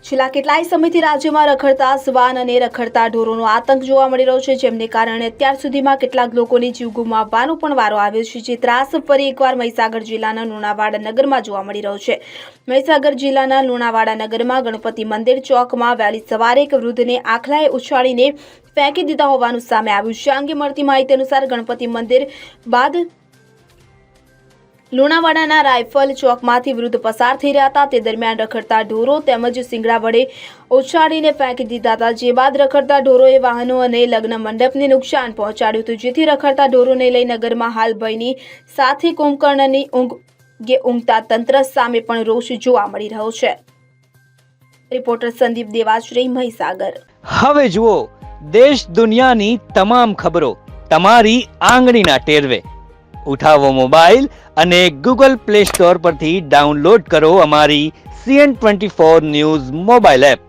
છેલ્લા કેટલાય સમયથી રાજ્યમાં રખડતા શ્વાન અને રખડતા ઢોરોનો આતંક જોવા મળી રહ્યો છે, જેમને કારણે અત્યાર સુધીમાં કેટલાક લોકોને જીવ ગુમાવવાનો પણ વારો આવ્યો છે. જે ત્રાસ ફરી એકવાર મહીસાગર જિલ્લાના લુણાવાડા નગરમાં જોવા મળી રહ્યો છે. મહીસાગર જિલ્લાના લુણાવાડા નગરમાં ગણપતિ મંદિર ચોકમાં વહેલી સવારે એક વૃદ્ધને આખલાએ ઉછાળીને ફેંકી દીધા હોવાનું સામે આવ્યું છે. આ અંગે મળતી માહિતી અનુસાર ગણપતિ મંદિર બાદ લુણાવાડાના રાયફલ ચોકમાંથી વૃદ્ધ પસાર થઈ રહ્યા હતા. તે દરમિયાન રખડતા ઢોરો તેમજ શિંગડા વડે ઉછાળીને ફેંકી દીધા હતા. જે બાદ રખડતા ઢોરોએ વાહનો અને લગ્ન મંડપને નુકસાન પહોંચાડ્યું હતું, જેથી રખડતા ઢોરોને લઈ નગરમાં હાલ ભયની સાથે કુંભકર્ણની ઊંઘતા તંત્ર સામે પણ રોષ જોવા મળી રહ્યો છે. રિપોર્ટર સંદીપ દેવાશ્રી, મહીસાગર. હવે જુઓ દેશ દુનિયાની તમામ ખબરો તમારી આંગળીના ટેરવે. ઉઠાવો મોબાઈલ અને ગૂગલ પ્લે સ્ટોર પરથી ડાઉનલોડ કરો અમારી CN24 ન્યૂઝ મોબાઈલ એપ.